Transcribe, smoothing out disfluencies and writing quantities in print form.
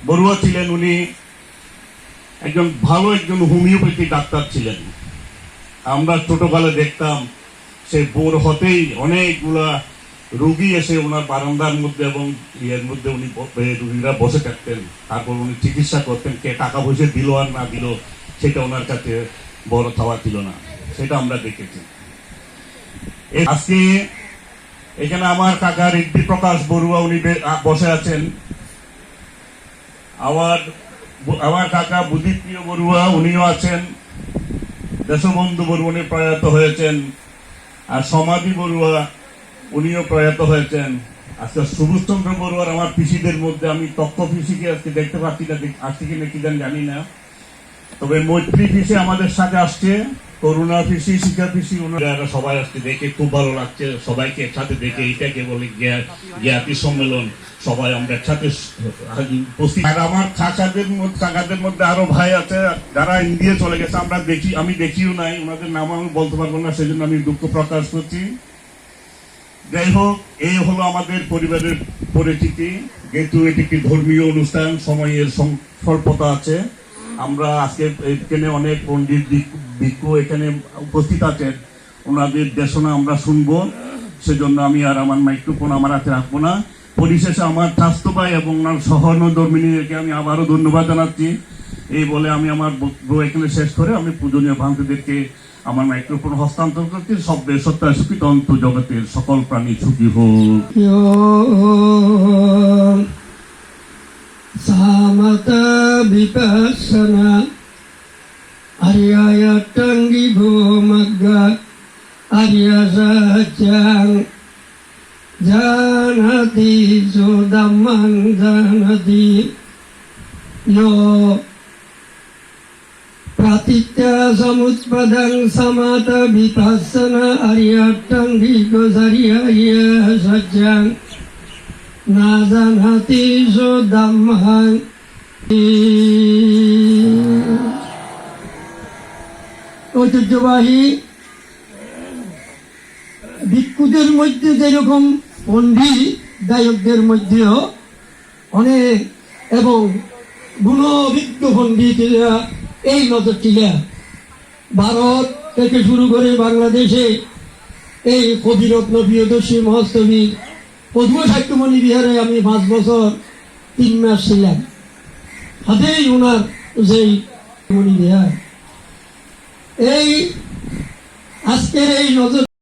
বড়ুয়া ছিলেন, উনি একজন ভালো হোমিওপ্যাথি ডাক্তার ছিলেন। আমরা ছোটকালে দেখতাম সে ভোর হতেই অনেকগুলা রোগী এসে ওনার বারান্দার মধ্যে এবং ইয়ের মধ্যে উনি রোগীরা বসে থাকতেন, তারপর উনি চিকিৎসা করতেন। কে টাকা পয়সা দিল আর না দিল সেটা ওনার কাছে বড় খাওয়া ছিল না, সেটা আমরা দেখেছি। আজকে এখানে আমার কাকা ঋদ্ধি প্রকাশ বড়ুয়া উনি বসে আছেন। আমার কাকা বুদ্ধিপ্রিয় বড়ুয়া উনিও আছেন। দেশবন্ধু বড়ুয়া উনি প্রয়াত হয়েছেন। আর সমাধি বড়ুয়া উনিও প্রয়াত হয়েছেন। আজকে সুভাষচন্দ্র বড়ুয়ার আমার পিসিদের মধ্যে আমি তক্ষ পিসিকে আজকে দেখতে পাচ্ছি না, আসছে কিনা কি জানি না, তবে মৈত্রী পিসি আমাদের সাথে আসছে, করুণা পিসি, শিখা পিসি, ওনারা সবাই আসছে, দেখে খুব ভালো লাগছে। সবাইকে একসাথে দেখে এটাকে বলে জ্ঞাতি সম্মেলন, সবাই আমরা একসাথে উপস্থিত। আর আমার কাকাদের মধ্যে আরো ভাই আছে যারা ইন্ডিয়া চলে গেছে, আমি দেখিও নাই, ওনাদের নাম আমি বলতে পারবো না, সেজন্য আমি দুঃখ প্রকাশ করছি। যাই হোক, এই হলো আমাদের পরিবারের পরিচিতি। যেহেতু এটি একটি ধর্মীয় অনুষ্ঠান, সময়ের স্বল্পতা আছে, আমরা আজকে এখানে অনেক পণ্ডিত ভিক্ষু এখানে উপস্থিত আছেন, ওনাদের দেশনা আমরা শুনবো। সেজন্য আমি আর আমার মাইক্রোফোন আমার হাতে রাখবো না। পরিশেষে আমার স্বাস্থ্য ভাই এবং ওনার সহধর্মিনীদেরকে আমি আবারও ধন্যবাদ জানাচ্ছি। এই বলে আমি আমার বক্তব্য এখানে শেষ করে আমি পূজনীয় ভান্তিদেরকে আমার মাইক্রোফোন হস্তান্তর করছি। সব্যে সত্তা সুখিত অন্ত জগতের সকল প্রাণী সুখী হোক। সামতা বিপাসনা আর্যায় টঙ্গি ভূমগ্গা আর্যা সচ্যাং জানাতি সুদাম্মাং জানাতি यो प्रातित्या समुत्पदं समत विपස්සना आर्याट्टंगिको सर्याय सच्चां ना जानाति सुदाम्मां। ঐতিহ্যবাহী ভিক্ষুদের মধ্যে যেরকম পণ্ডিত গায়কদের মধ্যেও অনেক এবং গুণবিজ্ঞ পণ্ডিতেরা এই নজরটিলা ভারত থেকে শুরু করে বাংলাদেশে এই কবিরত্ন প্রিয়দর্শী মহস্তবী পদ্ম সাহিত্যমণি বিহারে আমি 5 বছর 3 মাস ছিলাম। হাতেই ওনার যেই মণি বিহার, এই আজকের এই নজর